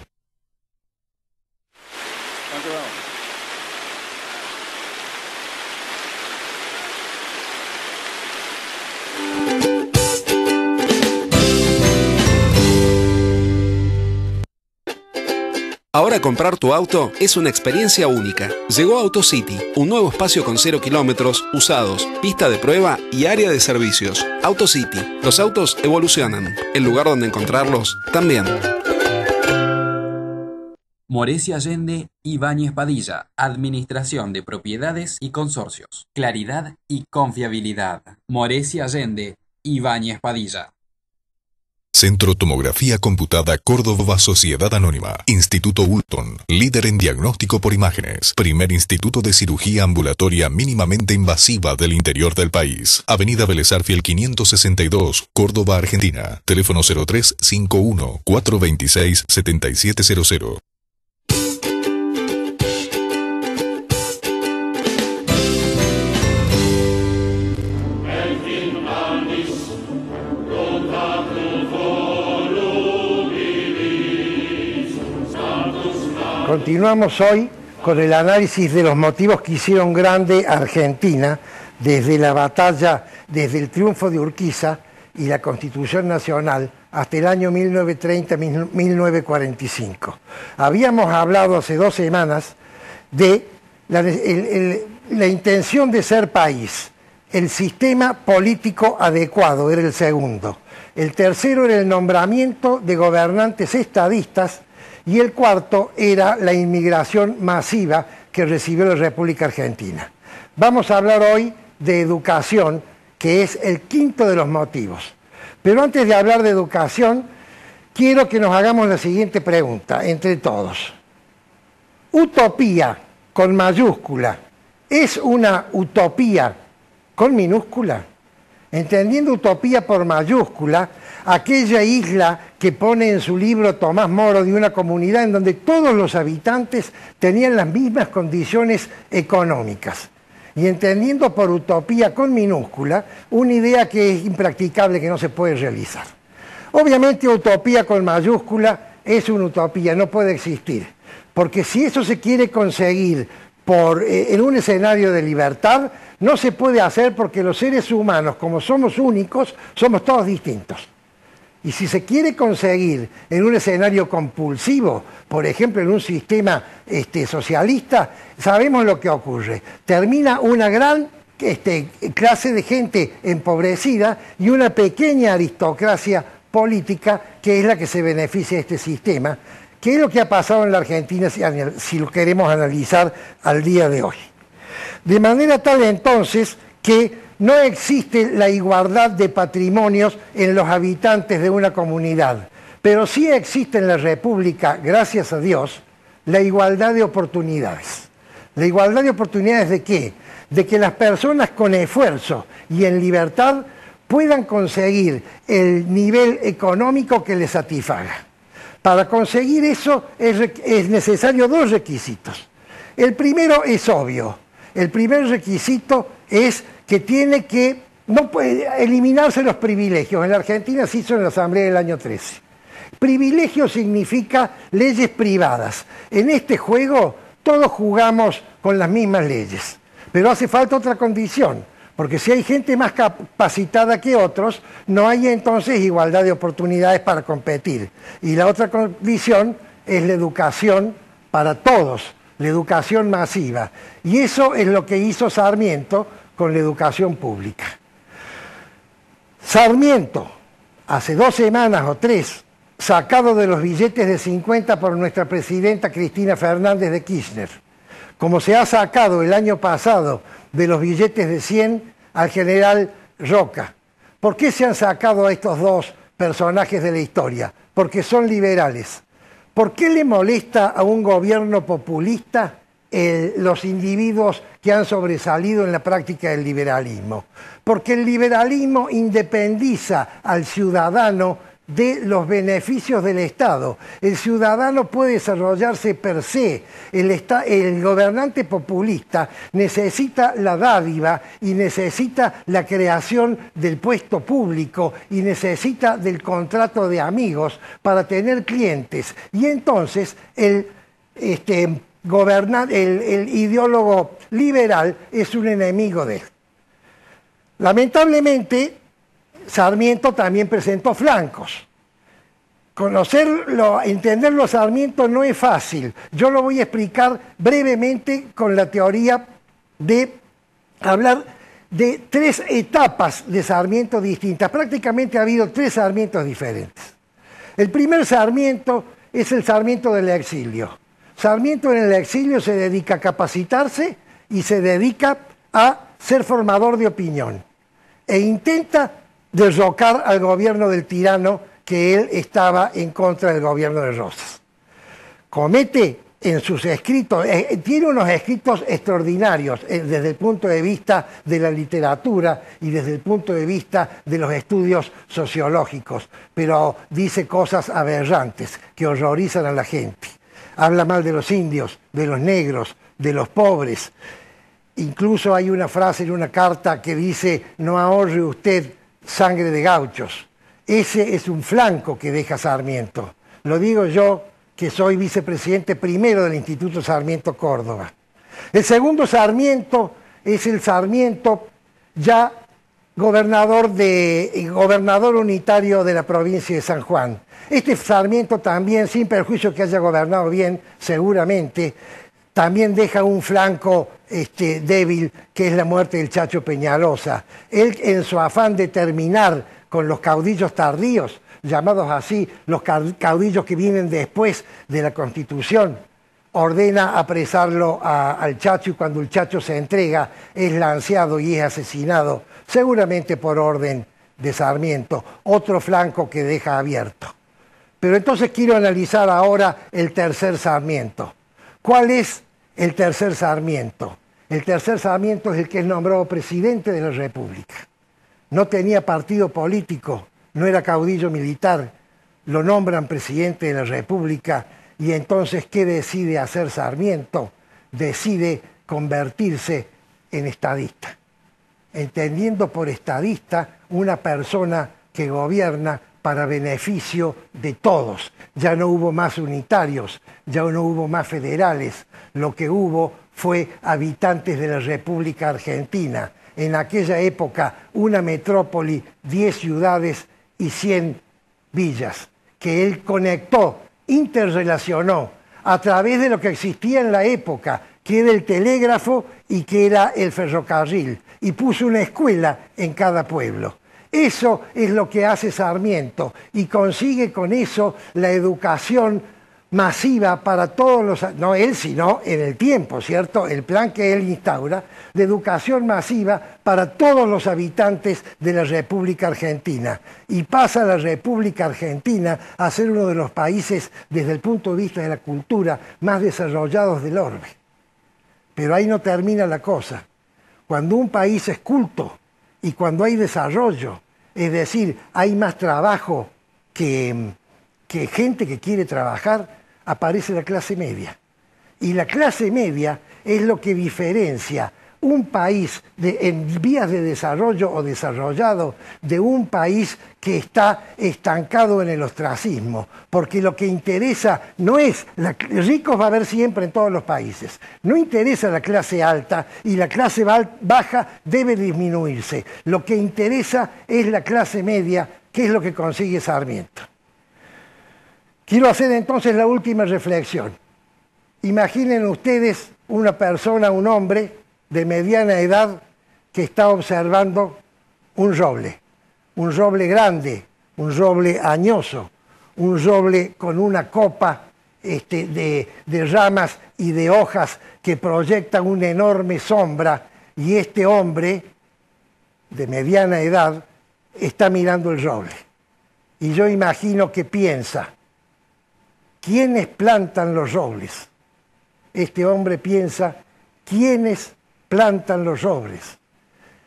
Ahora comprar tu auto es una experiencia única. Llegó AutoCity, un nuevo espacio con 0 kilómetros, usados, pista de prueba y área de servicios. AutoCity, los autos evolucionan. El lugar donde encontrarlos también. Morecia Allende, Ibáñez Padilla, Administración de Propiedades y Consorcios. Claridad y confiabilidad. Morecia Allende, Ibáñez Padilla. Centro Tomografía Computada Córdoba Sociedad Anónima. Instituto Ulton, líder en diagnóstico por imágenes. Primer instituto de cirugía ambulatoria mínimamente invasiva del interior del país. Avenida Vélez Arfiel 562, Córdoba, Argentina. Teléfono 0351 426 7700. Continuamos hoy con el análisis de los motivos que hicieron grande a Argentina desde la batalla, desde el triunfo de Urquiza y la Constitución Nacional hasta el año 1930-1945. Habíamos hablado hace 2 semanas de la intención de ser país. El sistema político adecuado era el segundo. El tercero era el nombramiento de gobernantes estadistas. Y el cuarto era la inmigración masiva que recibió la República Argentina. Vamos a hablar hoy de educación, que es el quinto de los motivos. Pero antes de hablar de educación, quiero que nos hagamos la siguiente pregunta, entre todos. ¿Utopía con mayúscula es una utopía con minúscula? Entendiendo utopía por mayúscula, aquella isla que pone en su libro Tomás Moro de una comunidad en donde todos los habitantes tenían las mismas condiciones económicas. Y entendiendo por utopía con minúscula, una idea que es impracticable, que no se puede realizar. Obviamente utopía con mayúscula es una utopía, no puede existir. Porque si eso se quiere conseguir en un escenario de libertad, no se puede hacer porque los seres humanos, como somos únicos, somos todos distintos. Y si se quiere conseguir en un escenario compulsivo, por ejemplo en un sistema socialista, sabemos lo que ocurre. Termina una gran clase de gente empobrecida y una pequeña aristocracia política que es la que se beneficia de este sistema, que es lo que ha pasado en la Argentina si lo queremos analizar al día de hoy. De manera tal entonces que no existe la igualdad de patrimonios en los habitantes de una comunidad, pero sí existe en la República, gracias a Dios, la igualdad de oportunidades. ¿La igualdad de oportunidades de qué? De que las personas con esfuerzo y en libertad puedan conseguir el nivel económico que les satisfaga. Para conseguir eso es necesario 2 requisitos. El primero es obvio. El primer requisito es que no puede eliminarse los privilegios. En la Argentina se hizo en la Asamblea del año 13. Privilegio significa leyes privadas. En este juego todos jugamos con las mismas leyes. Pero hace falta otra condición. Porque si hay gente más capacitada que otros, no hay entonces igualdad de oportunidades para competir. Y la otra condición es la educación para todos, la educación masiva. Y eso es lo que hizo Sarmiento con la educación pública. Sarmiento, hace 2 semanas o 3, sacado de los billetes de 50 por nuestra presidenta Cristina Fernández de Kirchner, como se ha sacado el año pasado de los billetes de 100 al general Roca. ¿Por qué se han sacado a estos 2 personajes de la historia? Porque son liberales. ¿Por qué le molesta a un gobierno populista los individuos que han sobresalido en la práctica del liberalismo? Porque el liberalismo independiza al ciudadano de los beneficios del Estado. El ciudadano puede desarrollarse per se. El gobernante populista necesita la dádiva y necesita la creación del puesto público y necesita del contrato de amigos para tener clientes. Y entonces el ideólogo liberal es un enemigo de él. Lamentablemente, Sarmiento también presentó flancos. Conocerlo, entenderlo a Sarmiento no es fácil. Yo lo voy a explicar brevemente con la teoría de hablar de 3 etapas de Sarmiento distintas. Prácticamente ha habido 3 Sarmientos diferentes. El primer Sarmiento es el Sarmiento del exilio. Sarmiento en el exilio se dedica a capacitarse y se dedica a ser formador de opinión. E intenta derrocar al gobierno del tirano, que él estaba en contra del gobierno de Rosas. Comete en sus escritos, tiene unos escritos extraordinarios desde el punto de vista de la literatura y desde el punto de vista de los estudios sociológicos, pero dice cosas aberrantes que horrorizan a la gente. Habla mal de los indios, de los negros, de los pobres. Incluso hay una frase en una carta que dice: no ahorre usted sangre de gauchos. Ese es un flanco que deja Sarmiento. Lo digo yo, que soy vicepresidente primero del Instituto Sarmiento Córdoba. El segundo Sarmiento es el Sarmiento ya gobernador unitario de la provincia de San Juan. Este Sarmiento también, sin perjuicio que haya gobernado bien, seguramente, también deja un flanco débil, que es la muerte del Chacho Peñalosa. Él, en su afán de terminar con los caudillos tardíos, llamados así, los caudillos que vienen después de la Constitución, ordena apresarlo al Chacho, y cuando el Chacho se entrega es lanceado y es asesinado, seguramente por orden de Sarmiento, otro flanco que deja abierto. Pero entonces quiero analizar ahora el tercer Sarmiento. ¿Cuál es el tercer Sarmiento? El tercer Sarmiento es el que es nombrado presidente de la República. No tenía partido político, no era caudillo militar, lo nombran presidente de la República, y entonces, ¿qué decide hacer Sarmiento? Decide convertirse en estadista, entendiendo por estadista una persona que gobierna para beneficio de todos. Ya no hubo más unitarios, ya no hubo más federales, lo que hubo fue habitantes de la República Argentina. En aquella época, una metrópoli, 10 ciudades y 100 villas, que él conectó, interrelacionó a través de lo que existía en la época, que era el telégrafo y que era el ferrocarril, y puso una escuela en cada pueblo. Eso es lo que hace Sarmiento, y consigue con eso la educación masiva para todos los, no él, sino en el tiempo, ¿cierto? El plan que él instaura, de educación masiva para todos los habitantes de la República Argentina. Y pasa la República Argentina a ser uno de los países, desde el punto de vista de la cultura, más desarrollados del orbe. Pero ahí no termina la cosa. Cuando un país es culto y cuando hay desarrollo, es decir, hay más trabajo que gente que quiere trabajar, aparece la clase media. Y la clase media es lo que diferencia un país en vías de desarrollo o desarrollado de un país que está estancado en el ostracismo. Porque lo que interesa no es, ricos va a haber siempre en todos los países, no interesa la clase alta, y la clase baja debe disminuirse. Lo que interesa es la clase media, que es lo que consigue Sarmiento. Quiero hacer entonces la última reflexión. Imaginen ustedes una persona, un hombre de mediana edad, que está observando un roble grande, un roble añoso, un roble con una copa de ramas y de hojas que proyectan una enorme sombra, y este hombre de mediana edad está mirando el roble. Y yo imagino que piensa: ¿quiénes plantan los robles? Este hombre piensa: ¿quiénes plantan los robles?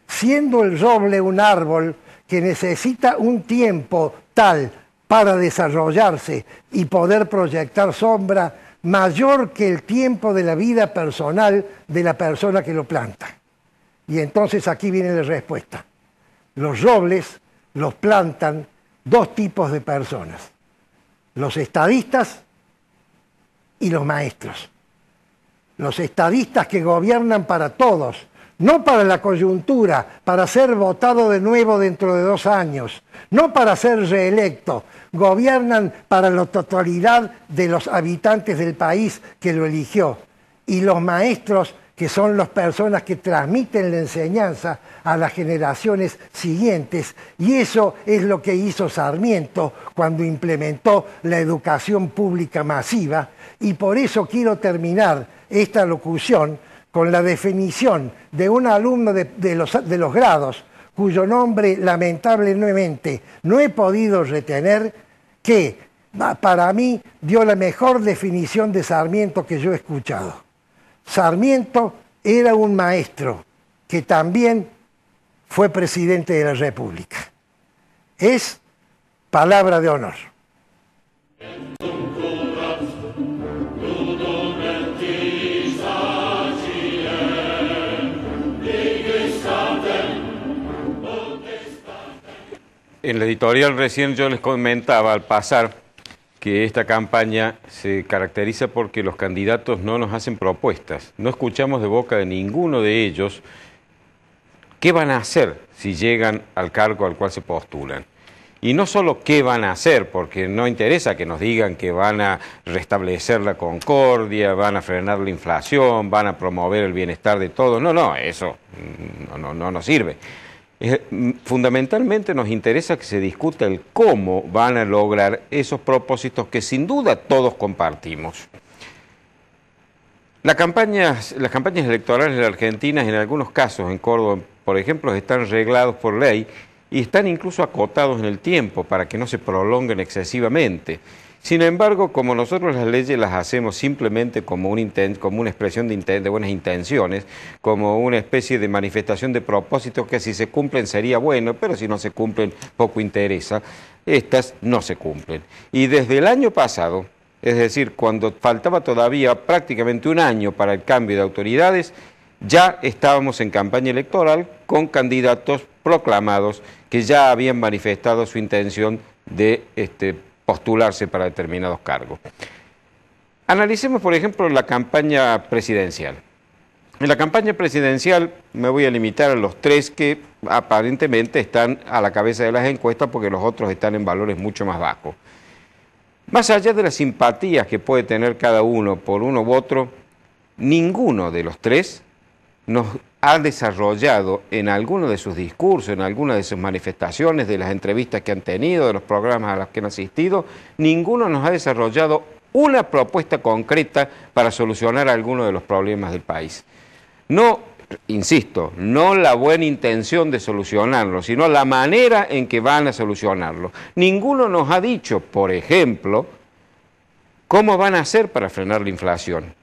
Siendo el roble un árbol que necesita un tiempo tal para desarrollarse y poder proyectar sombra, mayor que el tiempo de la vida personal de la persona que lo planta. Y entonces aquí viene la respuesta. Los robles los plantan 2 tipos de personas: los estadistas y los maestros. Los estadistas, que gobiernan para todos, no para la coyuntura, para ser votado de nuevo dentro de 2 años, no para ser reelecto. Gobiernan para la totalidad de los habitantes del país que lo eligió. Y los maestros, que son las personas que transmiten la enseñanza a las generaciones siguientes, y eso es lo que hizo Sarmiento cuando implementó la educación pública masiva, y por eso quiero terminar esta locución con la definición de un alumno de los grados, cuyo nombre lamentablemente no he podido retener, que para mí dio la mejor definición de Sarmiento que yo he escuchado. Sarmiento era un maestro que también fue presidente de la República. Es palabra de honor. En la editorial recién yo les comentaba al pasar que esta campaña se caracteriza porque los candidatos no nos hacen propuestas. No escuchamos de boca de ninguno de ellos qué van a hacer si llegan al cargo al cual se postulan. Y no solo qué van a hacer, porque no interesa que nos digan que van a restablecer la concordia, van a frenar la inflación, van a promover el bienestar de todos. No, eso no nos sirve. Fundamentalmente nos interesa que se discuta el cómo van a lograr esos propósitos que sin duda todos compartimos. Las campañas electorales de la Argentina, en algunos casos, en Córdoba, por ejemplo, están reglados por ley y están incluso acotados en el tiempo para que no se prolonguen excesivamente. Sin embargo, como nosotros las leyes las hacemos simplemente como una expresión de buenas intenciones, como una especie de manifestación de propósitos que si se cumplen sería bueno, pero si no se cumplen poco interesa, estas no se cumplen. Y desde el año pasado, es decir, cuando faltaba todavía prácticamente un año para el cambio de autoridades, ya estábamos en campaña electoral con candidatos proclamados que ya habían manifestado su intención de postularse para determinados cargos. Analicemos, por ejemplo, la campaña presidencial. En la campaña presidencial me voy a limitar a los 3 que aparentemente están a la cabeza de las encuestas porque los otros están en valores mucho más bajos. Más allá de las simpatías que puede tener cada uno por uno u otro, ninguno de los 3 nos ha desarrollado en alguno de sus discursos, en alguna de sus manifestaciones, de las entrevistas que han tenido, de los programas a los que han asistido, ninguno nos ha desarrollado una propuesta concreta para solucionar alguno de los problemas del país. No, insisto, no la buena intención de solucionarlo, sino la manera en que van a solucionarlo. Ninguno nos ha dicho, por ejemplo, cómo van a hacer para frenar la inflación.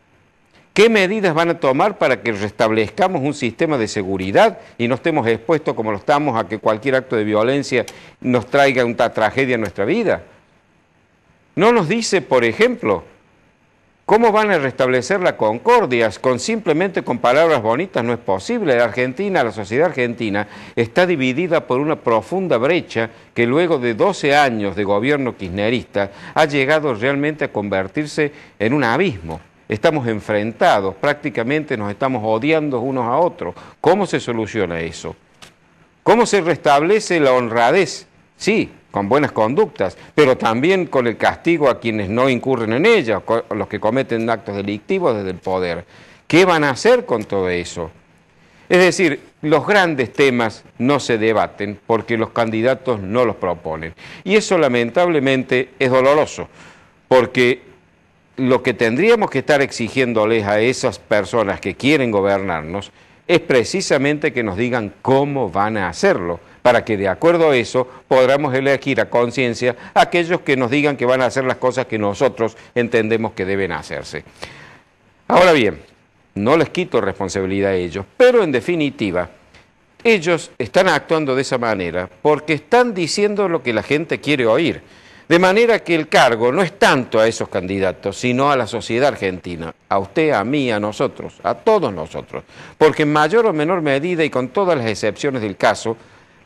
¿Qué medidas van a tomar para que restablezcamos un sistema de seguridad y no estemos expuestos como lo estamos a que cualquier acto de violencia nos traiga una tragedia en nuestra vida? No nos dice, por ejemplo, cómo van a restablecer la concordia. Simplemente con palabras bonitas no es posible. La sociedad argentina está dividida por una profunda brecha que luego de 12 años de gobierno kirchnerista ha llegado realmente a convertirse en un abismo. Estamos enfrentados, prácticamente nos estamos odiando unos a otros. ¿Cómo se soluciona eso? ¿Cómo se restablece la honradez? Sí, con buenas conductas, pero también con el castigo a quienes no incurren en ella, los que cometen actos delictivos desde el poder. ¿Qué van a hacer con todo eso? Es decir, los grandes temas no se debaten porque los candidatos no los proponen. Y eso lamentablemente es doloroso, porque lo que tendríamos que estar exigiéndoles a esas personas que quieren gobernarnos es precisamente que nos digan cómo van a hacerlo, para que de acuerdo a eso podamos elegir a conciencia a aquellos que nos digan que van a hacer las cosas que nosotros entendemos que deben hacerse. Ahora bien, no les quito responsabilidad a ellos, pero en definitiva, ellos están actuando de esa manera porque están diciendo lo que la gente quiere oír. De manera que el cargo no es tanto a esos candidatos, sino a la sociedad argentina, a usted, a mí, a nosotros, a todos nosotros. Porque en mayor o menor medida, y con todas las excepciones del caso,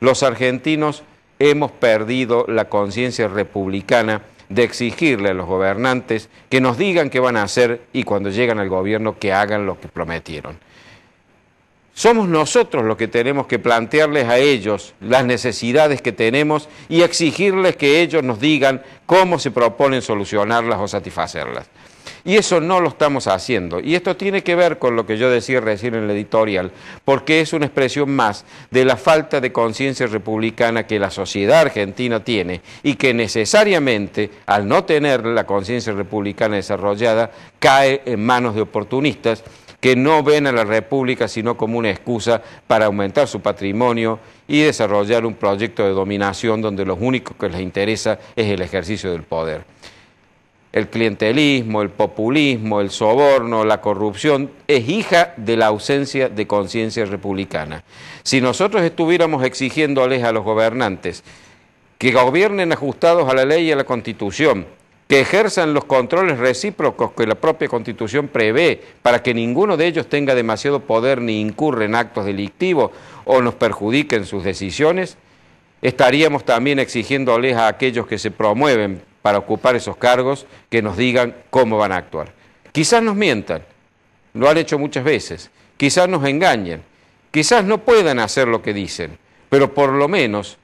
los argentinos hemos perdido la conciencia republicana de exigirle a los gobernantes que nos digan qué van a hacer y cuando llegan al gobierno que hagan lo que prometieron. Somos nosotros los que tenemos que plantearles a ellos las necesidades que tenemos y exigirles que ellos nos digan cómo se proponen solucionarlas o satisfacerlas. Y eso no lo estamos haciendo. Y esto tiene que ver con lo que yo decía recién en el editorial, porque es una expresión más de la falta de conciencia republicana que la sociedad argentina tiene y que necesariamente, al no tener la conciencia republicana desarrollada, cae en manos de oportunistas que no ven a la República sino como una excusa para aumentar su patrimonio y desarrollar un proyecto de dominación donde lo único que les interesa es el ejercicio del poder. El clientelismo, el populismo, el soborno, la corrupción es hija de la ausencia de conciencia republicana. Si nosotros estuviéramos exigiéndoles a los gobernantes que gobiernen ajustados a la ley y a la Constitución, que ejerzan los controles recíprocos que la propia Constitución prevé para que ninguno de ellos tenga demasiado poder ni incurra en actos delictivos o nos perjudique en sus decisiones, estaríamos también exigiéndoles a aquellos que se promueven para ocupar esos cargos que nos digan cómo van a actuar. Quizás nos mientan, lo han hecho muchas veces, quizás nos engañen, quizás no puedan hacer lo que dicen, pero por lo menos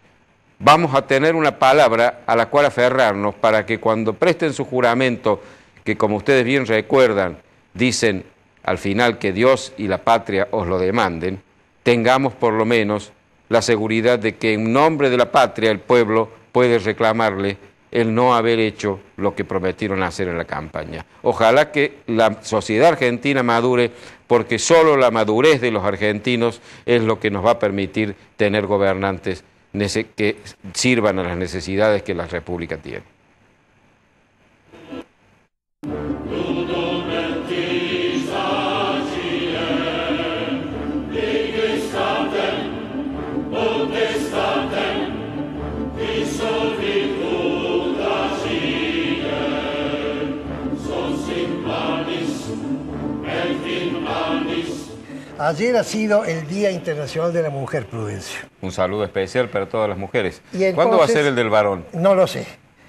vamos a tener una palabra a la cual aferrarnos para que cuando presten su juramento, que como ustedes bien recuerdan, dicen al final que Dios y la patria os lo demanden, tengamos por lo menos la seguridad de que en nombre de la patria el pueblo puede reclamarle el no haber hecho lo que prometieron hacer en la campaña. Ojalá que la sociedad argentina madure, porque solo la madurez de los argentinos es lo que nos va a permitir tener gobernantes que sirvan a las necesidades que la República tiene. Ayer ha sido el Día Internacional de la Mujer, Prudencio. Un saludo especial para todas las mujeres. Entonces, ¿cuándo va a ser el del varón? No lo sé.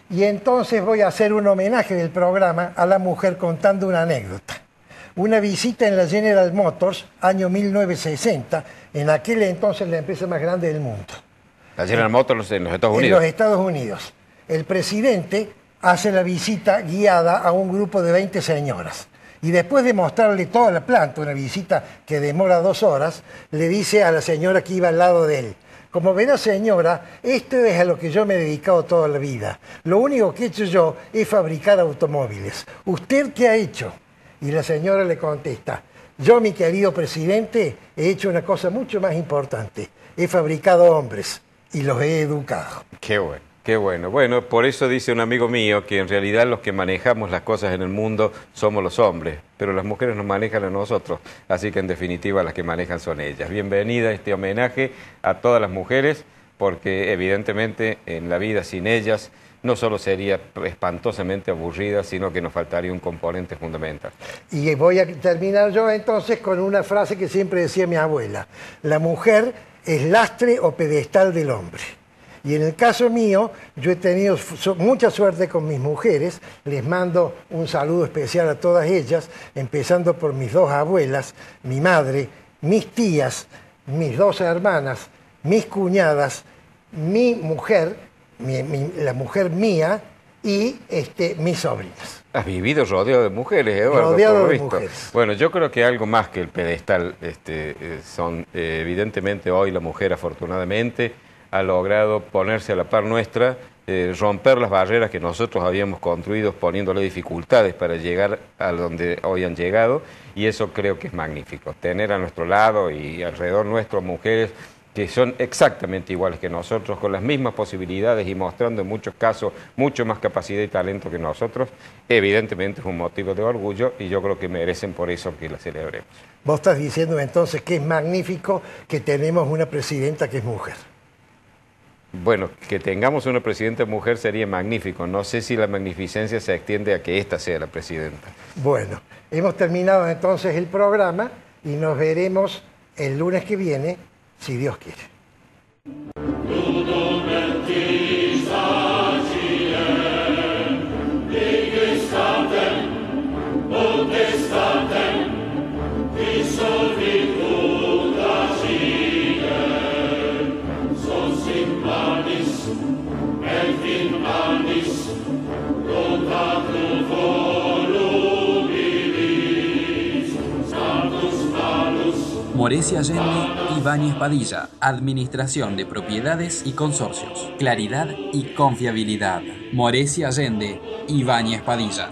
Y entonces voy a hacer un homenaje del programa a la mujer contando una anécdota. Una visita en la General Motors, año 1960, en aquel entonces la empresa más grande del mundo. La General Motors en los Estados Unidos. En los Estados Unidos. El presidente hace la visita guiada a un grupo de 20 señoras. Y después de mostrarle toda la planta, una visita que demora 2 horas, le dice a la señora que iba al lado de él: como verá, señora, esto es a lo que yo me he dedicado toda la vida. Lo único que he hecho yo es fabricar automóviles. ¿Usted qué ha hecho? Y la señora le contesta: yo, mi querido presidente, he hecho una cosa mucho más importante. He fabricado hombres y los he educado. Qué bueno. Qué bueno. Bueno, por eso dice un amigo mío que en realidad los que manejamos las cosas en el mundo somos los hombres, pero las mujeres nos manejan a nosotros, así que en definitiva las que manejan son ellas. Bienvenida a este homenaje a todas las mujeres, porque evidentemente en la vida sin ellas no solo sería espantosamente aburrida, sino que nos faltaría un componente fundamental. Y voy a terminar yo entonces con una frase que siempre decía mi abuela: la mujer es lastre o pedestal del hombre. Y en el caso mío, yo he tenido mucha suerte con mis mujeres. Les mando un saludo especial a todas ellas, empezando por mis 2 abuelas, mi madre, mis tías, mis 2 hermanas, mis cuñadas, mi mujer, la mujer mía y mis sobrinas. Has vivido rodeado de mujeres, Eduardo. Rodeado de mujeres. Bueno, yo creo que algo más que el pedestal son, evidentemente hoy la mujer afortunadamente ha logrado ponerse a la par nuestra, romper las barreras que nosotros habíamos construido poniéndole dificultades para llegar a donde hoy han llegado, y eso creo que es magnífico. Tener a nuestro lado y alrededor nuestro mujeres que son exactamente iguales que nosotros, con las mismas posibilidades y mostrando en muchos casos mucho más capacidad y talento que nosotros, evidentemente es un motivo de orgullo y yo creo que merecen por eso que la celebremos. Vos estás diciendo entonces que es magnífico que tenemos una presidenta que es mujer. Bueno, que tengamos una presidenta mujer sería magnífico. No sé si la magnificencia se extiende a que esta sea la presidenta. Bueno, hemos terminado entonces el programa y nos veremos el lunes que viene, si Dios quiere. Potestatem, qui solvitur Morecia Allende, Ibáñez Padilla, Administración de Propiedades y Consorcios. Claridad y confiabilidad. Morecia Allende, Ibáñez Padilla.